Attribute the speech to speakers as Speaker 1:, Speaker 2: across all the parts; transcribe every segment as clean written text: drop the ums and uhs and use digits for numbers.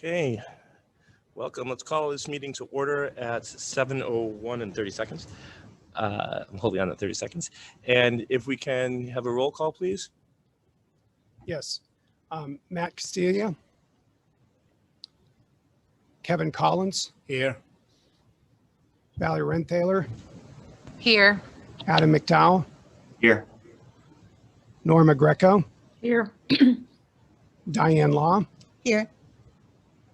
Speaker 1: Okay, welcome. Let's call this meeting to order at 7:01 and 30 seconds. I'm holding on at 30 seconds. And if we can have a roll call, please.
Speaker 2: Yes. Matt Castilla. Kevin Collins.
Speaker 3: Here.
Speaker 2: Valerie Renthaler.
Speaker 4: Here.
Speaker 2: Adam McDowell.
Speaker 3: Here.
Speaker 2: Norma Greco.
Speaker 4: Here.
Speaker 2: Diane Law.
Speaker 4: Here.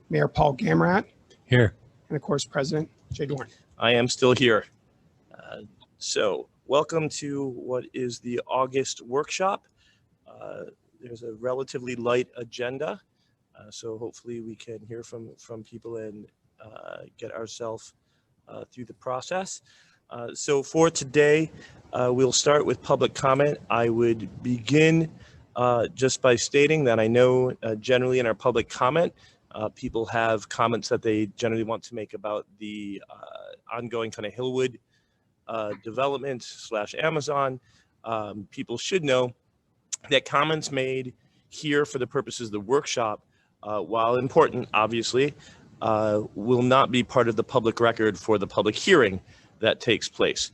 Speaker 2: Mayor Paul Gamrat.
Speaker 3: Here.
Speaker 2: And of course, President Jay Dorn.
Speaker 1: I am still here. So welcome to what is the August workshop. There's a relatively light agenda. So hopefully we can hear from people and get ourselves through the process. So for today, we'll start with public comment. I would begin just by stating that I know generally in our public comment, people have comments that they generally want to make about the ongoing kind of Hillwood development / Amazon. People should know that comments made here for the purposes of the workshop, while important, obviously, will not be part of the public record for the public hearing that takes place.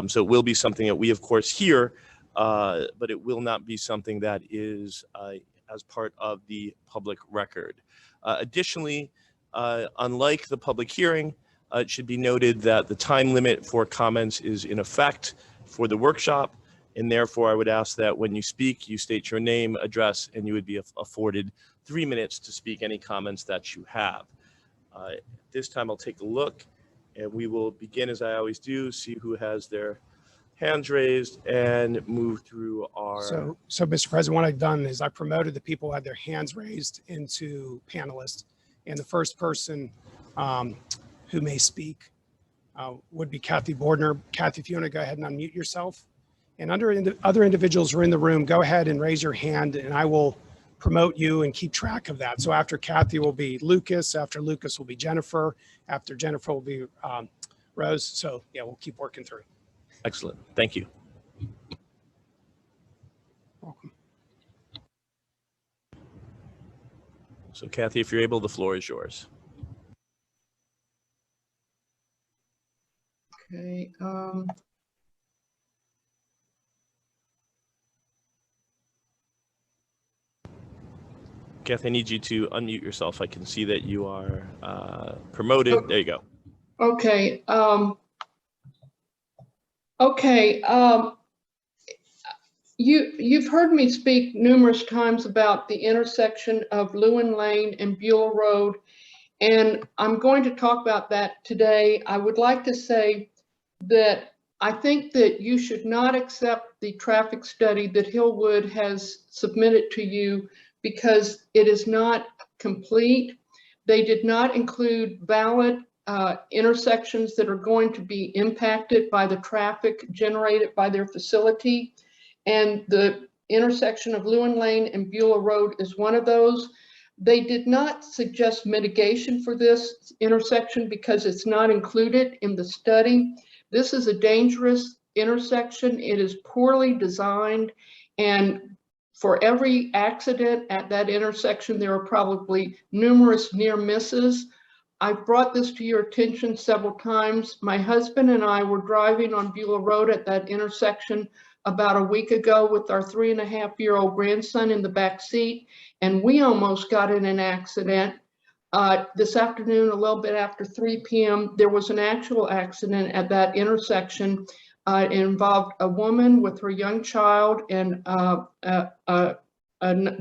Speaker 1: So it will be something that we, of course, hear, but it will not be something that is as part of the public record. Additionally, unlike the public hearing, it should be noted that the time limit for comments is in effect for the workshop, and therefore I would ask that when you speak, you state your name, address, and you would be afforded 3 minutes to speak any comments that you have. This time I'll take a look, and we will begin, as I always do, see who has their hands raised and move through our...
Speaker 2: So Mr. President, what I've done is I promoted the people who had their hands raised into panelists. And the first person who may speak would be Kathy Bordner. Kathy, if you want to go ahead and unmute yourself. And other individuals who are in the room, go ahead and raise your hand and I will promote you and keep track of that. So after Kathy will be Lucas, after Lucas will be Jennifer, after Jennifer will be Rose. So yeah, we'll keep working through.
Speaker 1: Excellent. Thank you.
Speaker 2: Welcome.
Speaker 1: So Kathy, if you're able, the floor is yours.
Speaker 5: Okay.
Speaker 1: Kathy, I need you to unmute yourself. I can see that you are promoted.
Speaker 5: Oh.
Speaker 1: There you go.
Speaker 5: Okay. You've heard me speak numerous times about the intersection of Lewin Lane and Beulah Road, and I'm going to talk about that today. I would like to say that I think that you should not accept the traffic study that Hillwood has submitted to you because it is not complete. They did not include valid intersections that are going to be impacted by the traffic generated by their facility. And the intersection of Lewin Lane and Beulah Road is one of those. They did not suggest mitigation for this intersection because it's not included in the study. This is a dangerous intersection. It is poorly designed, and for every accident at that intersection, there are probably numerous near misses. I've brought this to your attention several times. My husband and I were driving on Beulah Road at that intersection about a week ago with our 3.5-year-old grandson in the back seat, and we almost got in an accident. This afternoon, a little bit after 3 p.m., there was an actual accident at that intersection. It involved a woman with her young child and a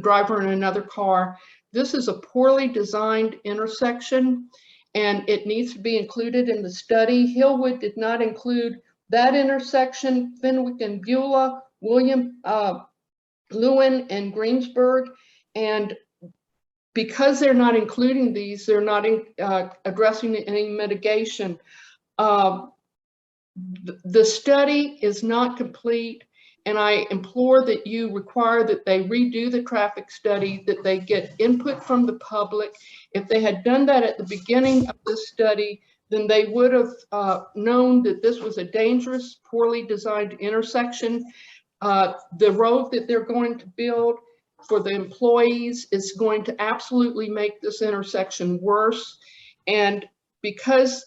Speaker 5: driver in another car. This is a poorly designed intersection, and it needs to be included in the study. Hillwood did not include that intersection, Fenwick and Beulah, Lewin and Greensburg, and because they're not including these, they're not addressing any mitigation. The study is not complete, and I implore that you require that they redo the traffic study, that they get input from the public. If they had done that at the beginning of this study, then they would have known that this was a dangerous, poorly designed intersection. The road that they're going to build for the employees. It's going to absolutely make this intersection worse. And because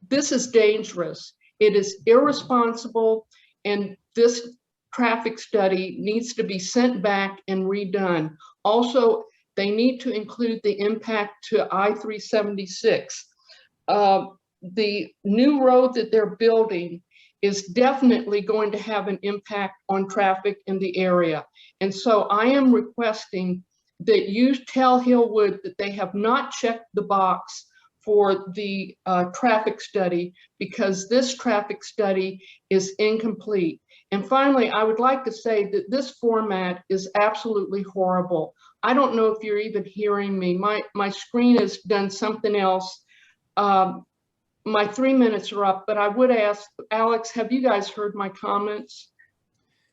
Speaker 5: this is dangerous, it is irresponsible, and this traffic study needs to be sent back and redone. Also, they need to include the impact to I-376. The new road that they're building is definitely going to have an impact on traffic in the area. And so I am requesting that you tell Hillwood that they have not checked the box for the traffic study, because this traffic study is incomplete. And finally, I would like to say that this format is absolutely horrible. I don't know if you're even hearing me. My screen has done something else. My 3 minutes are up, but I would ask, Alex, have you guys heard my comments?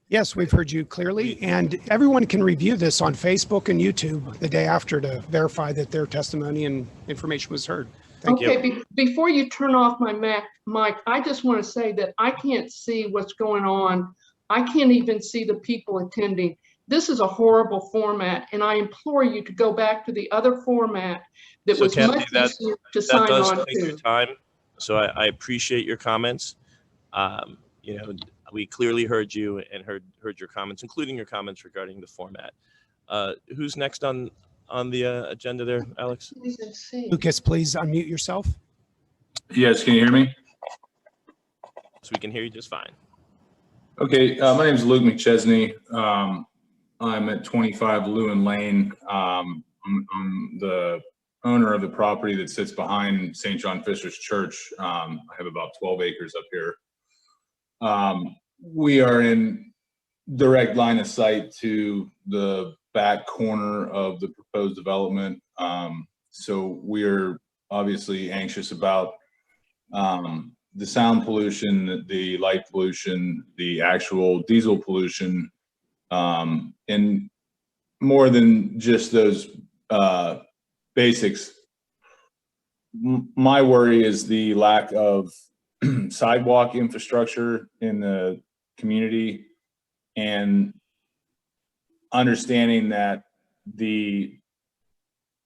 Speaker 2: Yes, we've heard you clearly, and everyone can review this on Facebook and YouTube the day after to verify that their testimony and information was heard. Thank you.
Speaker 5: Okay, before you turn off my mic, I just want to say that I can't see what's going on. I can't even see the people attending. This is a horrible format, and I implore you to go back to the other format that was
Speaker 1: Kathy,
Speaker 5: much easier to sign
Speaker 1: does
Speaker 5: on
Speaker 1: take your
Speaker 5: to.
Speaker 1: time. So I appreciate your comments. You know, we clearly heard you and heard your comments, including your comments regarding the format. Who's next on the agenda there, Alex?
Speaker 2: Lucas, please unmute yourself.
Speaker 3: Yes, can you hear me?
Speaker 1: So we can hear you just fine.
Speaker 3: Okay, my name is Luke McChesney. I'm at 25 Lewin Lane. I'm the owner of the property that sits behind St. John Fisher's Church. I have about 12 acres up here. We are in direct line of sight to the back corner of the proposed development. So we're obviously anxious about the sound pollution, the light pollution, the actual diesel pollution, and more than just those basics. My worry is the lack of sidewalk infrastructure in the community, and understanding that the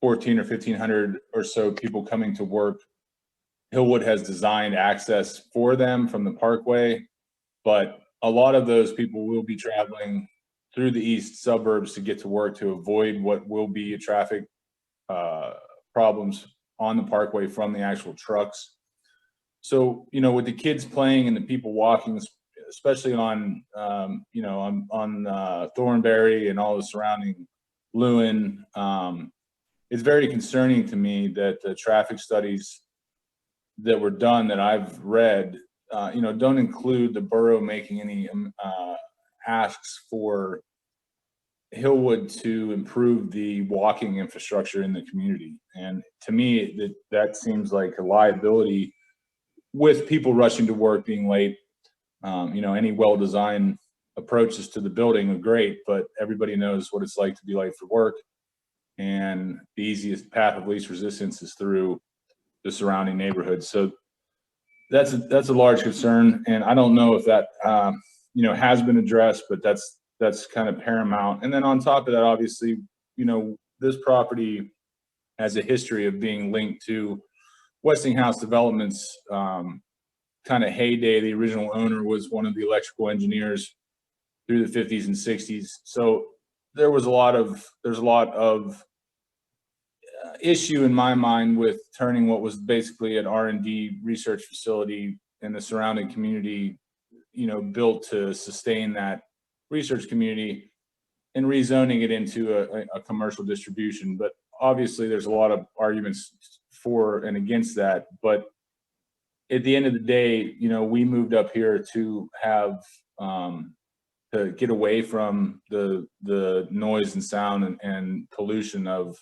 Speaker 3: 1,400 or 1,500 or so people coming to work, Hillwood has designed access for them from the parkway, but a lot of those people will be traveling through the east suburbs to get to work, to avoid what will be a traffic problems on the parkway from the actual trucks. So, you know, with the kids playing and the people walking, especially on, you know, on Thornberry and all the surrounding Lewin, it's very concerning to me that the traffic studies that were done that I've read, you know, don't include the borough making any asks for Hillwood to improve the walking infrastructure in the community. And to me, that seems like a liability, with people rushing to work, being late. You know, any well-designed approaches to the building are great, but everybody knows what it's like to be late for work. And the easiest path of least resistance is through the surrounding neighborhoods. So that's a large concern. And I don't know if that, you know, has been addressed, but that's kind of paramount. And then on top of that, obviously, you know, this property has a history of being linked to Westinghouse Development's kind of heyday. The original owner was one of the electrical engineers through the 50s and 60s. So there's a lot of issue in my mind with turning what was basically an R&D research facility in the surrounding community, you know, built to sustain that research community, and rezoning it into a commercial distribution. But obviously there's a lot of arguments for and against that. But at the end of the day, you know, we moved up here to have to get away from the noise and sound and pollution of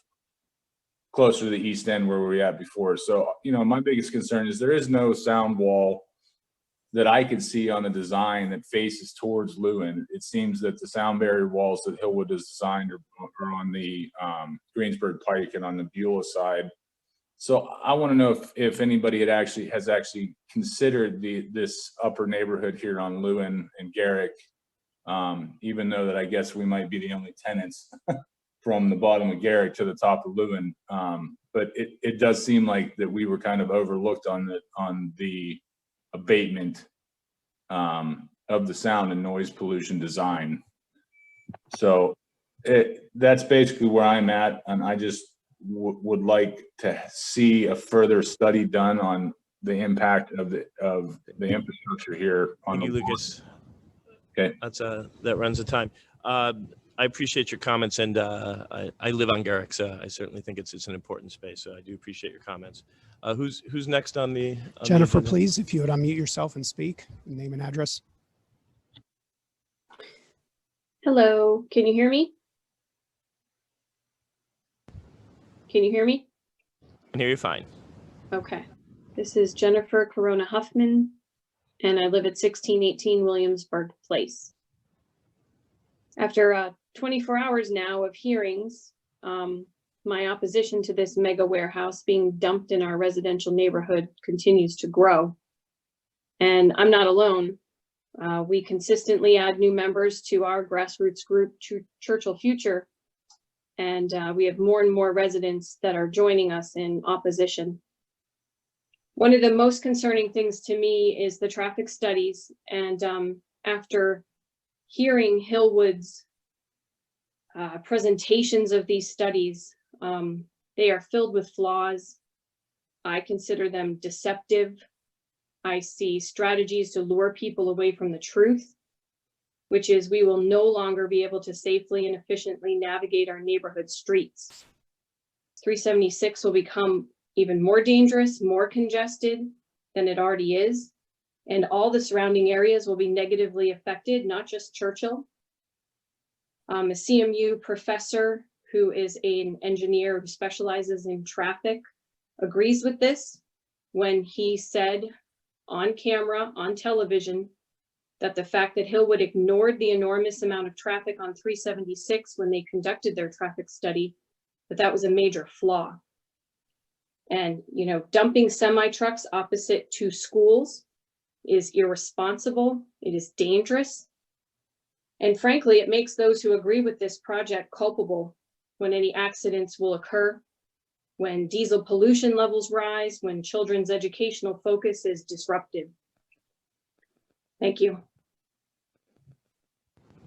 Speaker 3: closer to the east end where we were at before. So, you know, my biggest concern is there is no sound wall that I could see on the design that faces towards Lewin. It seems that the sound barrier walls that Hillwood has designed are on the Greensburg Pike and on the Beulah side. So I want to know if anybody has actually considered this upper neighborhood here on Lewin and Garrick even though that I guess we might be the only tenants from the bottom of Garrick to the top of Lewin. But it does seem like that we were kind of overlooked on the abatement of the sound and noise pollution design. So that's basically where I'm at, and I just would like to see a further study done on the impact of the infrastructure here on
Speaker 1: Thank
Speaker 3: the
Speaker 1: you, Lucas.
Speaker 3: Okay.
Speaker 1: That runs the time. I appreciate your comments, and I live on Garrick, so I certainly think it's an important space. So I do appreciate your comments. Who's next on the
Speaker 2: Jennifer,
Speaker 1: agenda?
Speaker 2: please, if you would unmute yourself and speak, name and address.
Speaker 4: Hello, can you hear me? Can you hear me?
Speaker 1: I can hear you fine.
Speaker 4: Okay. This is Jennifer Corona Huffman, and I live at 1618 Williamsburg Place. After 24 hours now of hearings, my opposition to this mega warehouse being dumped in our residential neighborhood continues to grow. And I'm not alone. We consistently add new members to our grassroots group, Churchill Future, and we have more and more residents that are joining us in opposition. One of the most concerning things to me is the traffic studies, and after hearing Hillwood's presentations of these studies, they are filled with flaws. I consider them deceptive. I see strategies to lure people away from the truth, which is we will no longer be able to safely and efficiently navigate our neighborhood streets. 376 will become even more dangerous, more congested than it already is, and all the surrounding areas will be negatively affected, not just Churchill. A CMU professor who is an engineer who specializes in traffic agrees with this when he said on camera, on television, that the fact that Hillwood ignored the enormous amount of traffic on 376 when they conducted their traffic study, that was a major flaw. And, you know, dumping semi-trucks opposite two schools is irresponsible. It is dangerous. And frankly, it makes those who agree with this project culpable when any accidents will occur, when diesel pollution levels rise, when children's educational focus is disrupted. Thank you.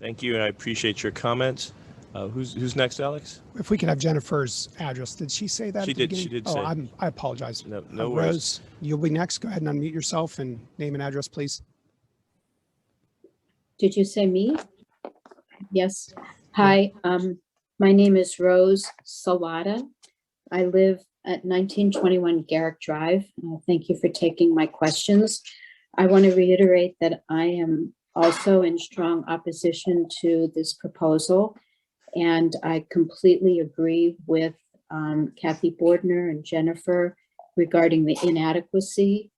Speaker 1: Thank you, and I appreciate your comments. Who's next, Alex?
Speaker 2: If we could have Jennifer's address. Did she say that?
Speaker 1: She
Speaker 2: at the
Speaker 1: did. She
Speaker 2: beginning?
Speaker 1: did say.
Speaker 2: Oh, I apologize.
Speaker 1: No worries.
Speaker 2: Rose, you'll be next. Go ahead and unmute yourself and name and address, please.
Speaker 6: Did you say me? Yes. Hi, my name is Rose Salata. I live at 1921 Garrick Drive. Thank you for taking my questions. I want to reiterate that I am also in strong opposition to this proposal, and I completely agree with Kathy Bordner and Jennifer regarding the inadequacy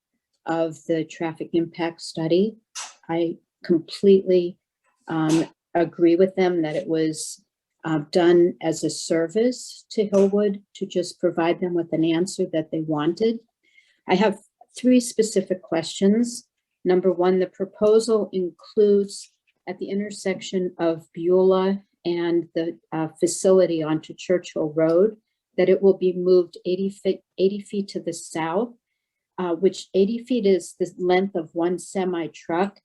Speaker 6: of the traffic impact study. I completely agree with them that it was done as a service to Hillwood to just provide them with an answer that they wanted. I have three specific questions. Number one, the proposal includes at the intersection of Beulah and the facility onto Churchill Road, that it will be moved 80 feet to the south, which 80 feet is the length of one semi truck.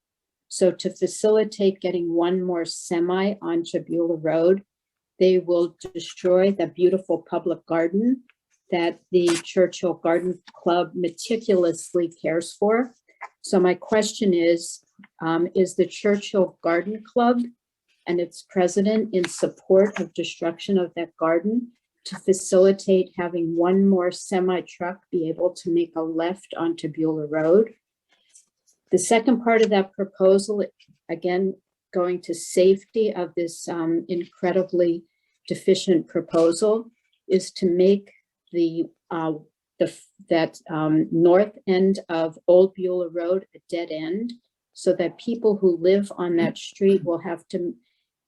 Speaker 6: So to facilitate getting one more semi onto Beulah Road, they will destroy the beautiful public garden that the Churchill Garden Club meticulously cares for. So my question is the Churchill Garden Club and its president in support of destruction of that garden to facilitate having one more semi truck be able to make a left onto Beulah Road? The second part of that proposal, again, going to safety of this incredibly deficient proposal, is to make that north end of Old Beulah Road a dead end, so that people who live on that street will have to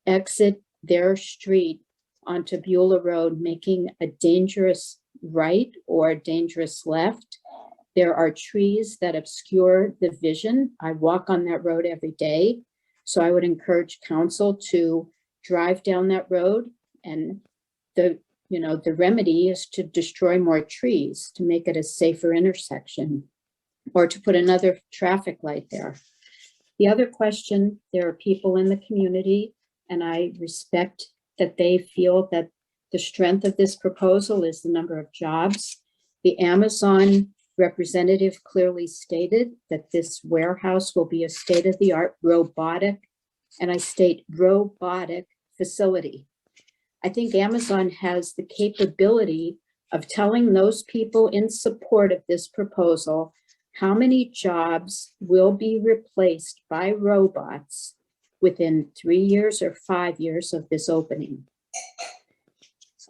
Speaker 6: exit their street onto Beulah Road, making a dangerous right or a dangerous left. There are trees that obscure the vision. I walk on that road every day. So I would encourage council to drive down that road, and the remedy is to destroy more trees to make it a safer intersection, or to put another traffic light there. The other question, there are people in the community, and I respect that they feel that the strength of this proposal is the number of jobs. The Amazon representative clearly stated that this warehouse will be a state-of-the-art robotic, and I state robotic facility. I think Amazon has the capability of telling those people in support of this proposal how many jobs will be replaced by robots within 3 years or 5 years of this opening.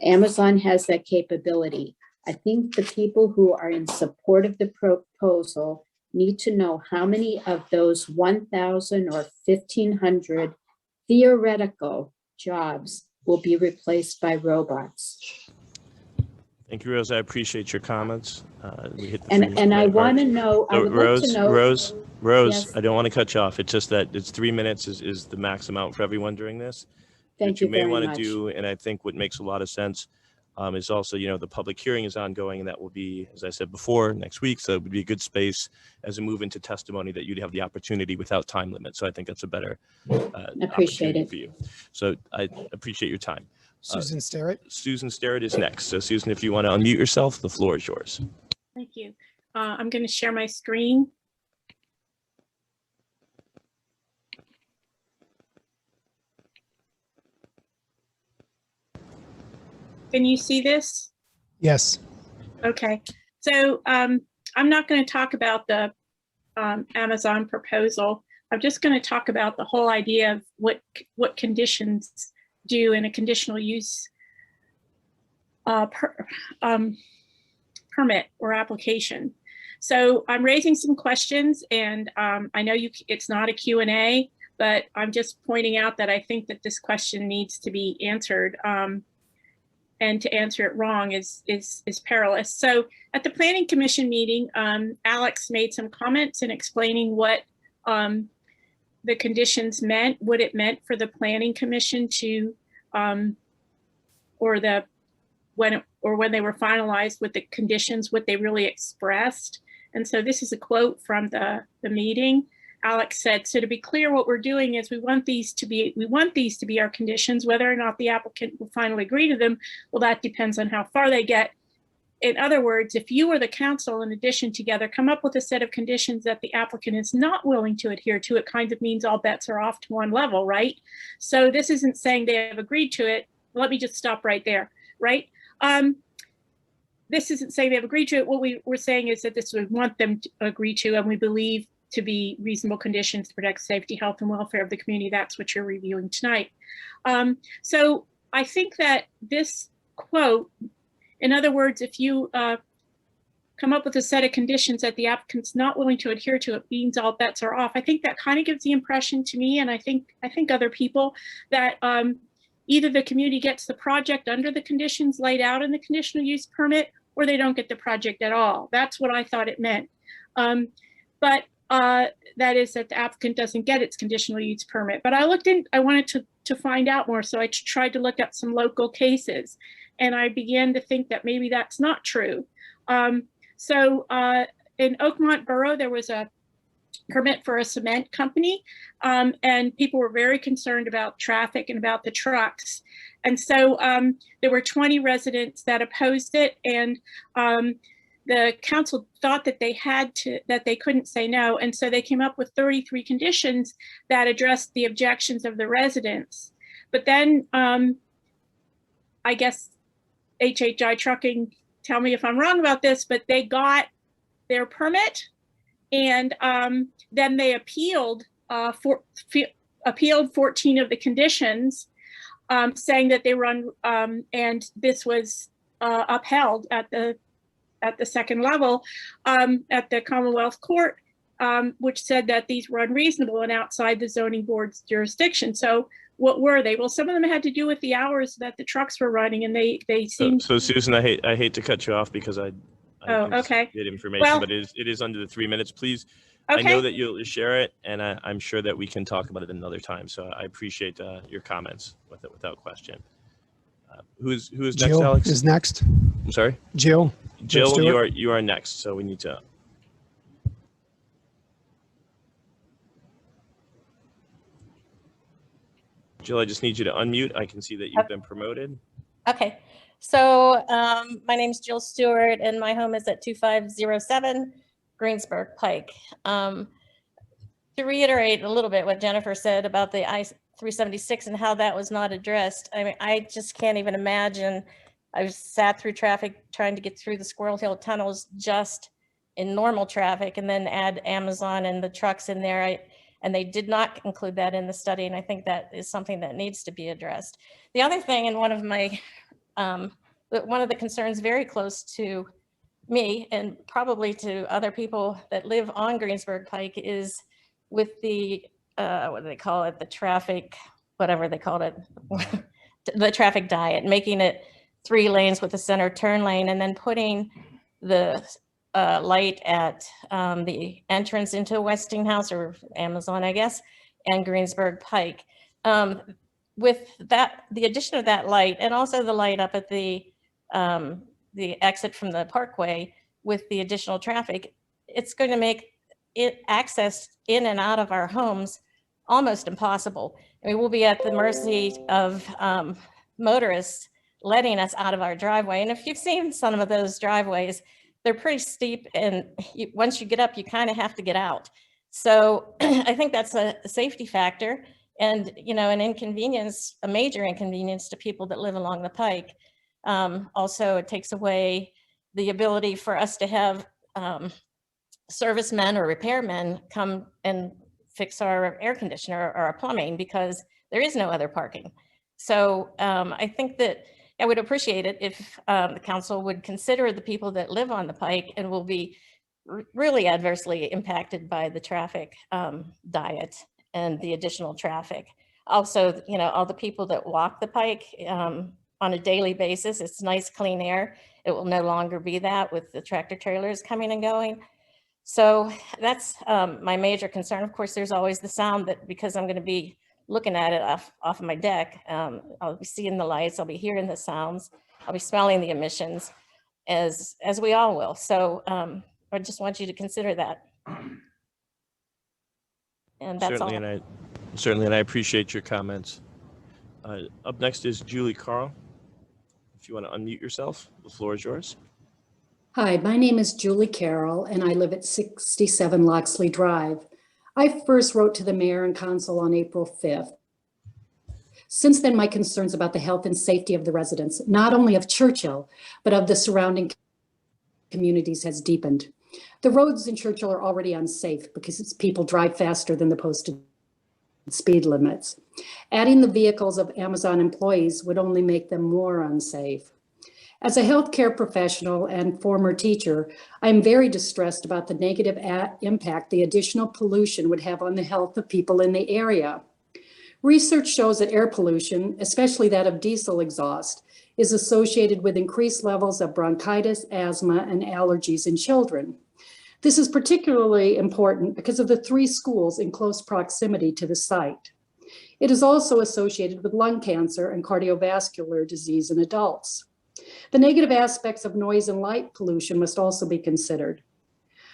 Speaker 6: Amazon has that capability. I think the people who are in support of the proposal need to know how many of those 1,000 or 1,500 theoretical jobs will be replaced by robots.
Speaker 1: Thank you, Rose. I appreciate your comments. We hit the
Speaker 6: And
Speaker 1: 3-minute
Speaker 6: I
Speaker 1: mark.
Speaker 6: want to know, I
Speaker 1: So
Speaker 6: would like to know.
Speaker 1: Rose,
Speaker 6: Yes.
Speaker 1: I don't want to cut you off. It's just that it's 3 minutes is the max amount for everyone during this.
Speaker 6: Thank
Speaker 1: What you
Speaker 6: you
Speaker 1: may
Speaker 6: very
Speaker 1: want to
Speaker 6: much.
Speaker 1: do, and I think what makes a lot of sense, is also, the public hearing is ongoing, and that will be, as I said before, next week. So it would be a good space as we move into testimony that you'd have the opportunity without time limit. So I think that's a better
Speaker 6: Appreciate
Speaker 1: opportunity
Speaker 6: it.
Speaker 1: for you. So I appreciate your time.
Speaker 2: Susan Sterrett.
Speaker 1: Susan Sterrett is next. So Susan, if you want to unmute yourself, the floor is yours.
Speaker 7: Thank you. I'm going to share my screen. Can you see this?
Speaker 2: Yes.
Speaker 7: Okay. So I'm not going to talk about the Amazon proposal. I'm just going to talk about the whole idea of what conditions do in a conditional use permit or application. So I'm raising some questions, and I know it's not a Q&A, but I'm just pointing out that I think that this question needs to be answered, and to answer it wrong is perilous. So at the Planning Commission meeting, Alex made some comments in explaining what the conditions meant, what it meant for the Planning Commission to, when they were finalized with the conditions, what they really expressed. And so this is a quote from the meeting. Alex said, "So to be clear, what we're doing is we want these to be our conditions. Whether or not the applicant will finally agree to them, well, that depends on how far they get. In other words, if you or the council, in addition together, come up with a set of conditions that the applicant is not willing to adhere to, it kind of means all bets are off to one level, right? So this isn't saying they have agreed to it. Let me just stop right there, right? This isn't saying they have agreed to it. What we're saying is that this we want them to agree to, and we believe to be reasonable conditions to protect safety, health, and welfare of the community. That's what you're reviewing tonight. So I think that this quote, in other words, if you come up with a set of conditions that the applicant's not willing to adhere to, it means all bets are off. I think that kind of gives the impression to me, and I think other people, that either the community gets the project under the conditions laid out in the conditional use permit, or they don't get the project at all. That's what I thought it meant. But that is that the applicant doesn't get its conditional use permit. But I wanted to find out more, so I tried to look up some local cases, and I began to think that maybe that's not true. So in Oakmont Borough, there was a permit for a cement company, and people were very concerned about traffic and about the trucks. And so there were 20 residents that opposed it, and the council thought that they couldn't say no. And so they came up with 33 conditions that addressed the objections of the residents. But then I guess HHI Trucking, tell me if I'm wrong about this, but they got their permit, and then they appealed 14 of the conditions, saying that they run, and this was upheld at the second level at the Commonwealth Court, which said that these were unreasonable and outside the zoning board's jurisdiction. So what were they? Well, some of them had to do with the hours that the trucks were running, and they seemed.
Speaker 1: So Susan, I hate to cut you off because I
Speaker 7: Oh, okay.
Speaker 1: get information,
Speaker 7: Well,
Speaker 1: but it is under the 3 minutes. Please I know
Speaker 7: Okay,
Speaker 1: that you'll share it, and I'm sure that we can talk about it another time. So I appreciate your comments without question. Who's next,
Speaker 2: Jill
Speaker 1: Alex?
Speaker 2: is next.
Speaker 1: I'm sorry,
Speaker 2: Jill.
Speaker 1: Jill.
Speaker 2: Stewart.
Speaker 1: You are next. So we need to. Jill, I just need you to unmute. I can see that you've been promoted.
Speaker 8: Okay, so my name's Jill Stewart and my home is at 2507 Greensburg Pike. To reiterate a little bit what Jennifer said about the I-376 and how that was not addressed, I mean, I just can't even imagine. I've sat through traffic trying to get through the Squirrel Hill tunnels just in normal traffic and then add Amazon and the trucks in there. And they did not include that in the study. And I think that is something that needs to be addressed. The other thing, and one of the concerns very close to me and probably to other people that live on Greensburg Pike is with the, what do they call it? The traffic, whatever they called it, the traffic diet, making it 3 lanes with a center turn lane and then putting the light at the entrance into Westinghouse or Amazon, I guess, and Greensburg Pike. With that, the addition of that light and also the light up at the exit from the parkway with the additional traffic, it's going to make it access in and out of our homes almost impossible. I mean, we'll be at the mercy of motorists letting us out of our driveway. And if you've seen some of those driveways, they're pretty steep, and once you get up, you kind of have to get out. So I think that's a safety factor and, you know, an inconvenience, a major inconvenience to people that live along the Pike. Also, it takes away the ability for us to have servicemen or repairmen come and fix our air conditioner or our plumbing because there is no other parking. So I think that I would appreciate it if the council would consider the people that live on the Pike and will be really adversely impacted by the traffic diet and the additional traffic. Also, you know, all the people that walk the Pike on a daily basis, it's nice, clean air. It will no longer be that with the tractor trailers coming and going. So that's my major concern. Of course, there's always the sound that because I'm going to be looking at it off of my deck, I'll be seeing the lights, I'll be hearing the sounds, I'll be smelling the emissions as we all will. So I just want you to consider that. And that's all.
Speaker 1: Certainly, and I appreciate your comments. Up next is Julie Carl. If you want to unmute yourself, the floor is yours.
Speaker 9: Hi, my name is Julie Carroll, and I live at 67 Loxley Drive. I first wrote to the mayor and council on April 5th. Since then, my concerns about the health and safety of the residents, not only of Churchill, but of the surrounding communities has deepened. The roads in Churchill are already unsafe because people drive faster than the posted speed limits. Adding the vehicles of Amazon employees would only make them more unsafe. As a healthcare professional and former teacher, I'm very distressed about the negative impact the additional pollution would have on the health of people in the area. Research shows that air pollution, especially that of diesel exhaust, is associated with increased levels of bronchitis, asthma, and allergies in children. This is particularly important because of the 3 schools in close proximity to the site. It is also associated with lung cancer and cardiovascular disease in adults. The negative aspects of noise and light pollution must also be considered.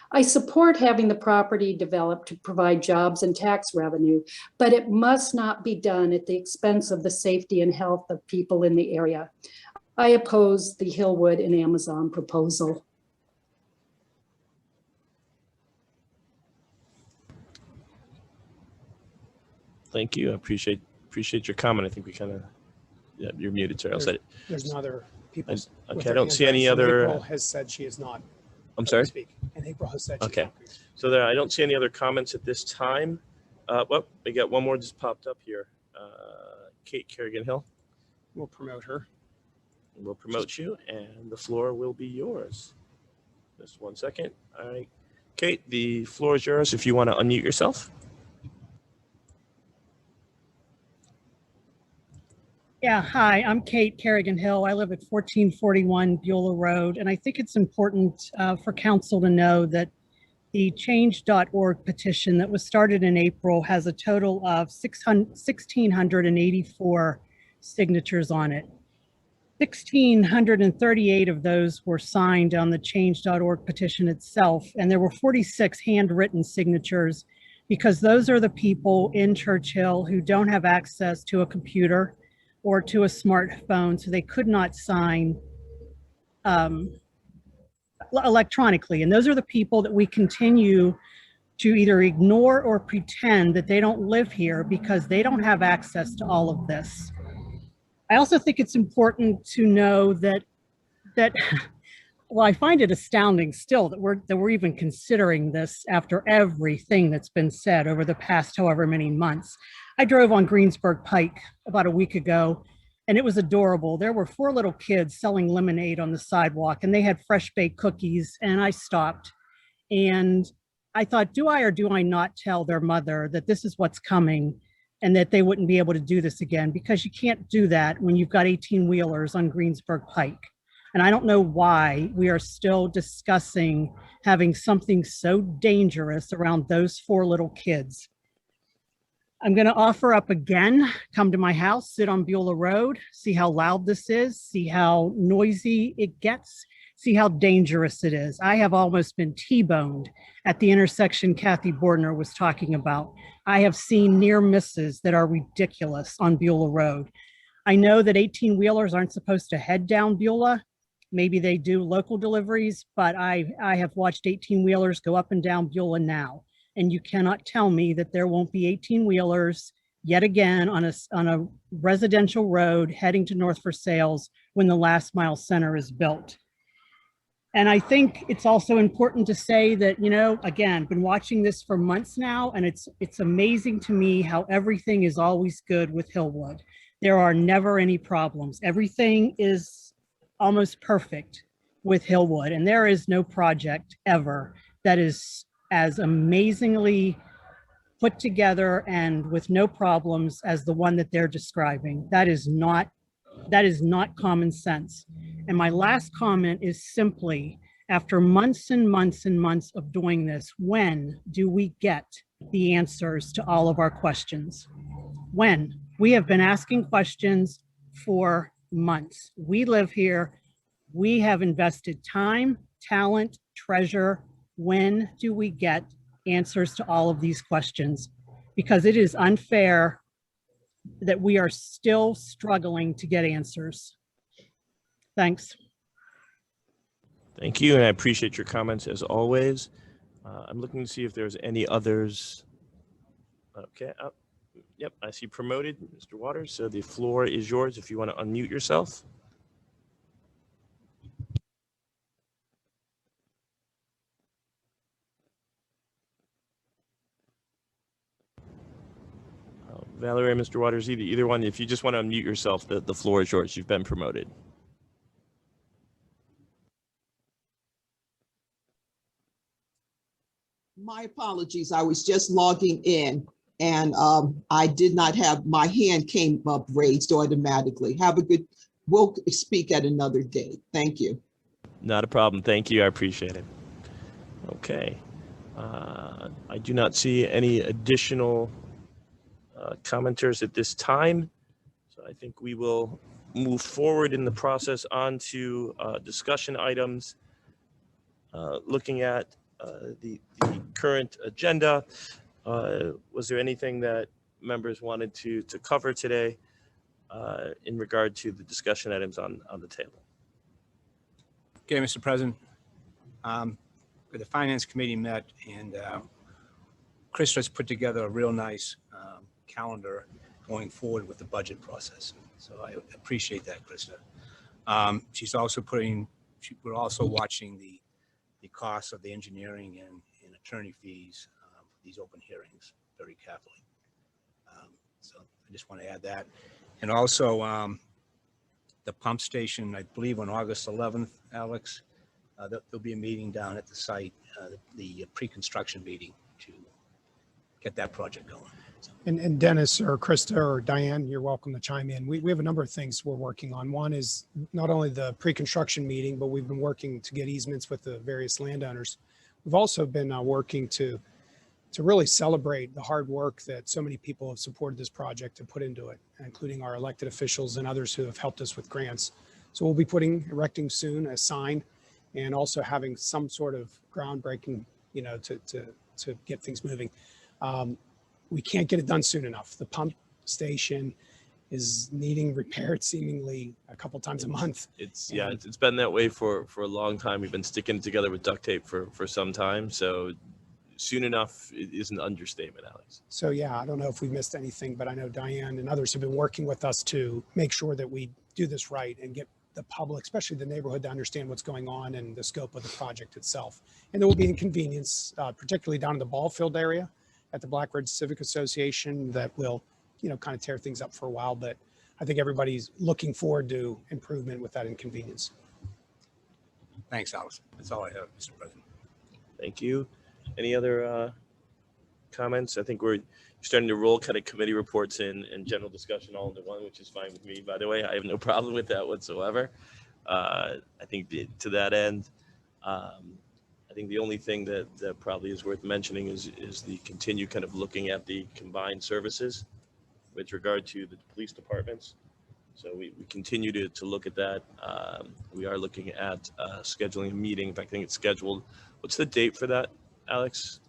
Speaker 9: I support having the property developed to provide jobs and tax revenue, but it must not be done at the expense of the safety and health of people in the area. I oppose the Hillwood and Amazon proposal.
Speaker 1: Thank you. I appreciate your comment. I think we kind of, yeah, you're muted, sir.
Speaker 2: There's no other people.
Speaker 1: Okay, I don't see any other.
Speaker 2: April has said she is not.
Speaker 1: I'm sorry?
Speaker 2: Speak. And April has said she's
Speaker 1: Okay.
Speaker 2: not.
Speaker 1: So there, I don't see any other comments at this time. Well, we got one more just popped up here. Kate Kerrigan-Hill.
Speaker 2: We'll promote her.
Speaker 1: We'll promote you, and the floor will be yours. Just one second. All right, Kate, the floor is yours if you want to unmute yourself.
Speaker 10: Yeah, hi, I'm Kate Kerrigan-Hill. I live at 1441 Beulah Road, and I think it's important for council to know that the change.org petition that was started in April has a total of 1,684 signatures on it. 1,638 of those were signed on the change.org petition itself, and there were 46 handwritten signatures because those are the people in Churchill who don't have access to a computer or to a smartphone, so they could not sign electronically. And those are the people that we continue to either ignore or pretend that they don't live here because they don't have access to all of this. I also think it's important to know that well, I find it astounding still that we're even considering this after everything that's been said over the past however many months. I drove on Greensburg Pike about a week ago, and it was adorable. There were 4 little kids selling lemonade on the sidewalk, and they had fresh baked cookies, and I stopped. And I thought, do I or do I not tell their mother that this is what's coming and that they wouldn't be able to do this again? Because you can't do that when you've got 18-wheelers on Greensburg Pike. And I don't know why we are still discussing having something so dangerous around those 4 little kids. I'm going to offer up again, come to my house, sit on Beulah Road, see how loud this is, see how noisy it gets, see how dangerous it is. I have almost been T-boned at the intersection Kathy Bordner was talking about. I have seen near misses that are ridiculous on Beulah Road. I know that 18-wheelers aren't supposed to head down Beulah. Maybe they do local deliveries, but I have watched 18-wheelers go up and down Beulah now. And you cannot tell me that there won't be 18-wheelers yet again on a residential road heading to North Versailles when the last mile center is built. And I think it's also important to say that, you know, again, been watching this for months now, and it's amazing to me how everything is always good with Hillwood. There are never any problems. Everything is almost perfect with Hillwood, and there is no project ever that is as amazingly put together and with no problems as the one that they're describing. That is not common sense. And my last comment is simply, after months and months and months of doing this, when do we get the answers to all of our questions? When? We have been asking questions for months. We live here. We have invested time, talent, treasure. When do we get answers to all of these questions? Because it is unfair that we are still struggling to get answers. Thanks.
Speaker 1: Thank you, and I appreciate your comments as always. I'm looking to see if there's any others. Okay, yep, I see promoted, Mr. Waters, so the floor is yours if you want to unmute yourself. Valerie, Mr. Waters, either one. If you just want to unmute yourself, the floor is yours. You've been promoted.
Speaker 11: My apologies. I was just logging in and I did not have, my hand came up raised automatically. We'll speak at another day. Thank you.
Speaker 1: Not a problem. Thank you. I appreciate it. Okay. I do not see any additional commenters at this time. So I think we will move forward in the process onto discussion items. Looking at the current agenda, was there anything that members wanted to cover today in regard to the discussion items on the table?
Speaker 12: Okay, Mr. President. The Finance Committee met and Krista's put together a real nice calendar going forward with the budget process. So I appreciate that, Krista. She's also we're also watching the costs of the engineering and attorney fees for these open hearings very carefully. So I just want to add that. And also the pump station, I believe on August 11th, Alex, there'll be a meeting down at the site, the pre-construction meeting to get that project going. So.
Speaker 2: And Dennis or Krista or Diane, you're welcome to chime in. We have a number of things we're working on. One is not only the pre-construction meeting, but we've been working to get easements with the various landowners. We've also been working to really celebrate the hard work that so many people have supported this project and put into it, including our elected officials and others who have helped us with grants. So we'll be erecting soon a sign and also having some sort of groundbreaking, to get things moving. We can't get it done soon enough. The pump station is needing repaired seemingly a couple times a month.
Speaker 1: It's been that way for a long time. We've been sticking it together with duct tape for some time. So soon enough is an understatement, Alex.
Speaker 2: So yeah, I don't know if we missed anything, but I know Diane and others have been working with us to make sure that we do this right and get the public, especially the neighborhood, to understand what's going on and the scope of the project itself. And there will be inconvenience, particularly down in the ball field area at the Black Ridge Civic Association, that will, kind of tear things up for a while. But I think everybody's looking forward to improvement with that inconvenience.
Speaker 12: Thanks, Alex. That's all I have, Mr. President.
Speaker 1: Thank you. Any other comments? I think we're starting to roll kind of committee reports and general discussion all into one, which is fine with me, by the way. I have no problem with that whatsoever. I think to that end, I think the only thing that probably is worth mentioning is the continued kind of looking at the combined services with regard to the police departments. So we continue to look at that. We are looking at scheduling a meeting. In fact, I think it's scheduled. What's the date for that, Alex?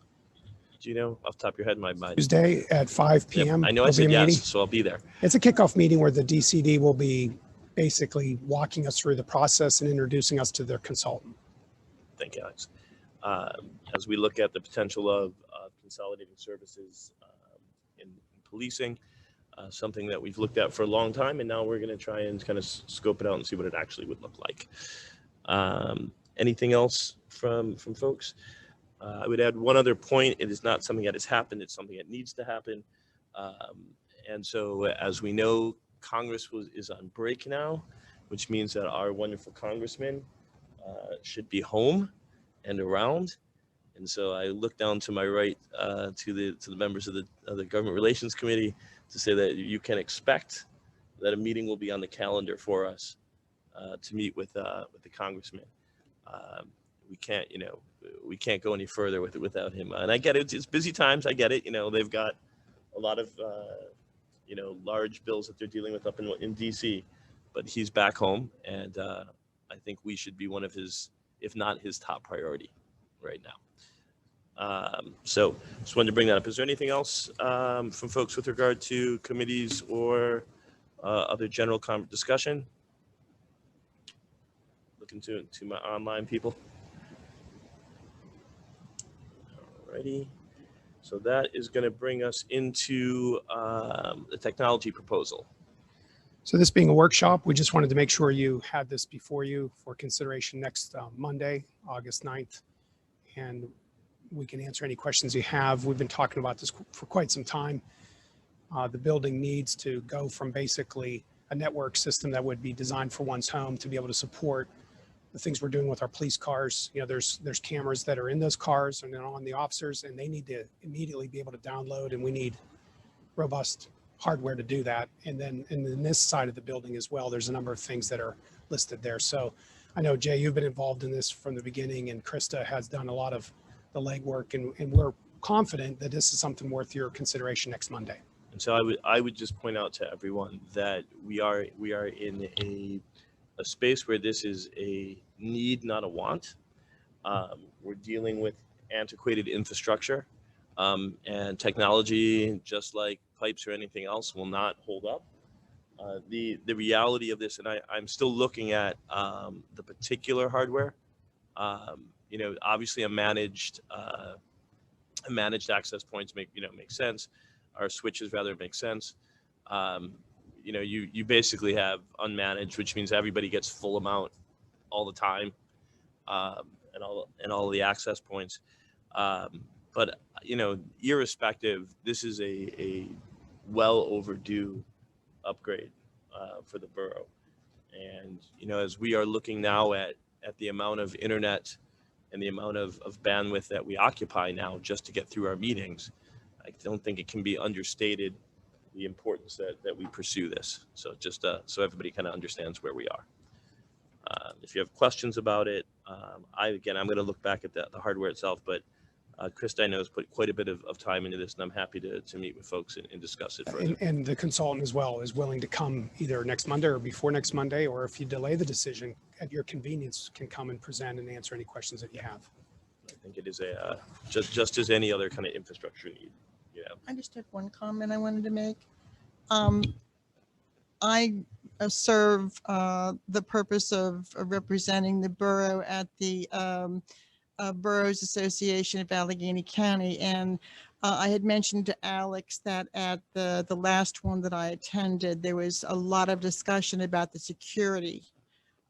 Speaker 1: Do you know off the top of your head? My mind.
Speaker 2: Tuesday at 5 p.m.
Speaker 1: Yep. I know I said yes, so I'll be there.
Speaker 2: It's a kickoff meeting where the DCD will be basically walking us through the process and introducing us to their consultant.
Speaker 1: Thank you, Alex. As we look at the potential of consolidating services in policing, something that we've looked at for a long time, and now we're going to try and kind of scope it out and see what it actually would look like. Anything else from folks? I would add one other point. It is not something that has happened. It's something that needs to happen. And so as we know, Congress is on break now, which means that our wonderful congressman should be home and around. And so I look down to my right to the members of the Government Relations Committee to say that you can expect that a meeting will be on the calendar for us to meet with the congressman. We can't go any further with it without him. And I get it. It's busy times. I get it. They've got a lot of, large bills that they're dealing with up in DC, but he's back home. And I think we should be one of his, if not his top priority right now. So just wanted to bring that up. Is there anything else from folks with regard to committees or other general discussion? Looking to my online people. Alrighty. So that is going to bring us into the technology proposal.
Speaker 2: So this being a workshop, we just wanted to make sure you had this before you for consideration next Monday, August 9th. And we can answer any questions you have. We've been talking about this for quite some time. The building needs to go from basically a network system that would be designed for one's home to be able to support the things we're doing with our police cars. There's cameras that are in those cars and then on the officers, and they need to immediately be able to download, and we need robust hardware to do that. And then in this side of the building as well, there's a number of things that are listed there. So I know, Jay, you've been involved in this from the beginning, and Krista has done a lot of the legwork, and we're confident that this is something worth your consideration next Monday.
Speaker 1: And so I would just point out to everyone that we are in a space where this is a need, not a want. We're dealing with antiquated infrastructure, and technology, just like pipes or anything else, will not hold up. The reality of this, and I'm still looking at the particular hardware. Obviously a managed access points make sense. Our switches rather make sense. You basically have unmanaged, which means everybody gets full amount all the time, and all of the access points. But irrespective, this is a well overdue upgrade for the borough. And as we are looking now at the amount of internet and the amount of bandwidth that we occupy now just to get through our meetings, I don't think it can be understated the importance that we pursue this. So just so everybody kind of understands where we are. If you have questions about it, I'm going to look back at the hardware itself, but Chris, I know, has put quite a bit of time into this, and I'm happy to meet with folks and discuss it further.
Speaker 2: And the consultant as well is willing to come either next Monday or before next Monday, or if you delay the decision at your convenience, can come and present and answer any questions that you have.
Speaker 1: I think it is a just as any other kind of infrastructure need.
Speaker 13: I just have one comment I wanted to make. I serve the purpose of representing the borough at the Boroughs Association of Allegheny County. And I had mentioned to Alex that at the last one that I attended, there was a lot of discussion about the security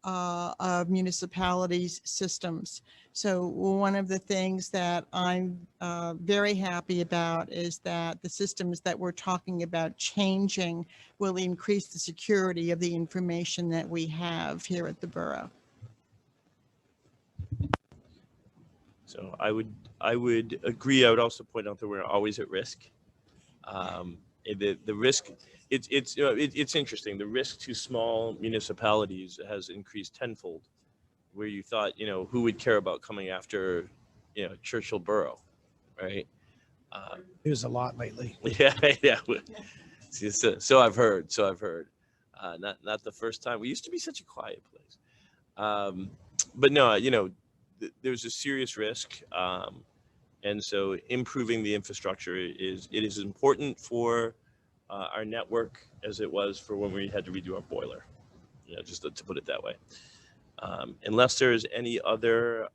Speaker 13: of municipalities' systems. So one of the things that I'm very happy about is that the systems that we're talking about changing will increase the security of the information that we have here at the borough.
Speaker 1: So I would agree. I would also point out that we're always at risk. The risk, it's interesting. The risk to small municipalities has increased tenfold, where you thought, who would care about coming after, Churchill Borough, right?
Speaker 2: There's a lot lately.
Speaker 1: Yeah. So I've heard. Not the first time. We used to be such a quiet place, but no, there's a serious risk, and so improving the infrastructure is important for our network as it was for when we had to redo our boiler. Just to put it that way. Unless there's any other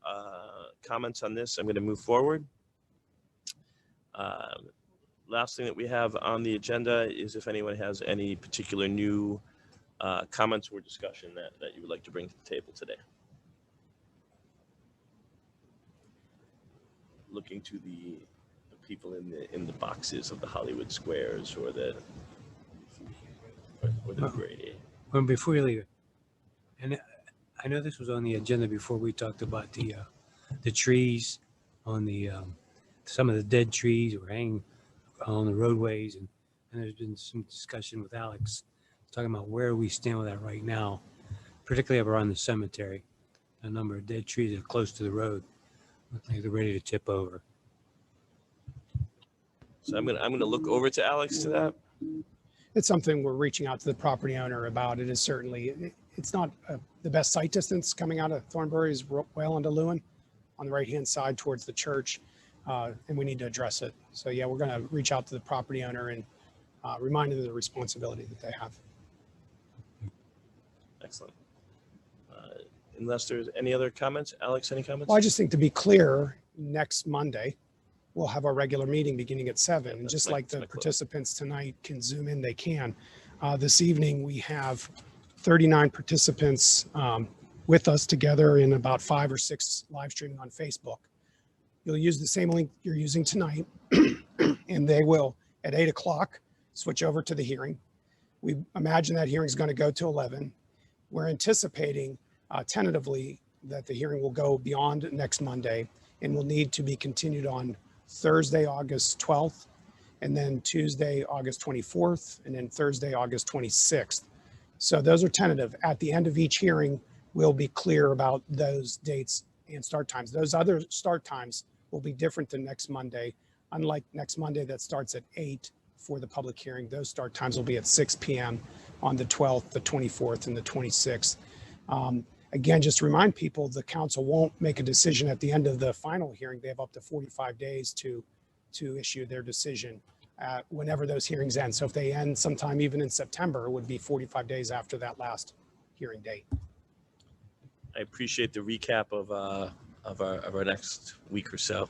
Speaker 1: comments on this, I'm going to move forward. Last thing that we have on the agenda is if anyone has any particular new comments or discussion that you would like to bring to the table today. Looking to the people in the boxes of the Hollywood Squares or the Grady.
Speaker 14: Well, before you leave, and I know this was on the agenda before we talked about the trees on the some of the dead trees were hanging on the roadways, and there's been some discussion with Alex talking about where we stand with that right now, particularly up around the cemetery. A number of dead trees that are close to the road look like they're ready to tip over.
Speaker 1: So I'm gonna look over to Alex to that.
Speaker 2: It's something we're reaching out to the property owner about. It is certainly, it's not the best sight distance coming out of Thornbury is well into Lewin on the right-hand side towards the church, and we need to address it. So yeah, we're going to reach out to the property owner and remind them of the responsibility that they have.
Speaker 1: Excellent. Unless there's any other comments, Alex, any comments?
Speaker 2: Well, I just think to be clear, next Monday, we'll have our regular meeting beginning at 7. And just like the participants tonight can Zoom in, they can. This evening, we have 39 participants with us together in about 5 or 6 live streaming on Facebook. You'll use the same link you're using tonight, and they will, at 8 o'clock, switch over to the hearing. We imagine that hearing is going to go to 11. We're anticipating tentatively that the hearing will go beyond next Monday and will need to be continued on Thursday, August 12th, and then Tuesday, August 24th, and then Thursday, August 26th. So those are tentative. At the end of each hearing, we'll be clear about those dates and start times. Those other start times will be different than next Monday. Unlike next Monday that starts at 8 for the public hearing, those start times will be at 6 p.m. on the 12th, the 24th, and the 26th. Again, just to remind people, the council won't make a decision at the end of the final hearing. They have up to 45 days to issue their decision whenever those hearings end. So if they end sometime even in September, it would be 45 days after that last hearing date.
Speaker 1: I appreciate the recap of our next week or so.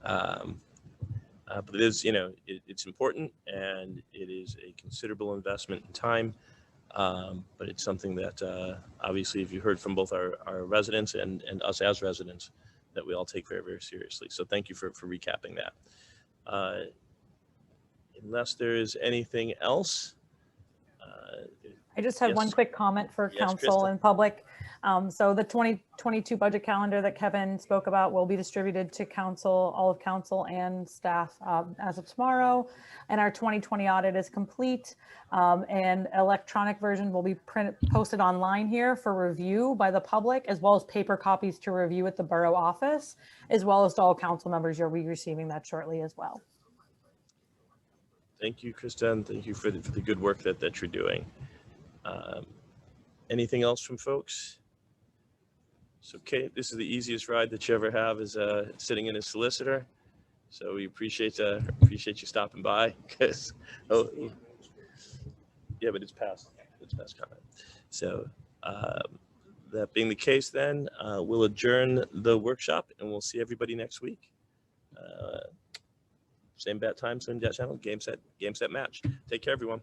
Speaker 1: But it is, it's important, and it is a considerable investment in time. But it's something that obviously, if you heard from both our residents and us as residents, that we all take very, very seriously. So thank you for recapping that. Unless there is anything else,
Speaker 15: I just had one
Speaker 1: Yes.
Speaker 15: quick comment for
Speaker 1: Yes,
Speaker 15: council
Speaker 1: Krista.
Speaker 15: and public. So the 2022 budget calendar that Kevin spoke about will be distributed to council, all of council and staff as of tomorrow. And our 2020 audit is complete. And electronic version will be posted online here for review by the public, as well as paper copies to review at the borough office, as well as to all council members. You'll be receiving that shortly as well.
Speaker 1: Thank you, Krista, and thank you for the good work that you're doing. Anything else from folks? So, Kate, this is the easiest ride that you ever have, is sitting in a solicitor. So we appreciate you stopping by, because yeah, but it's past comment. So that being the case, then we'll adjourn the workshop, and we'll see everybody next week. Same bat time, same bat channel, game set match. Take care, everyone.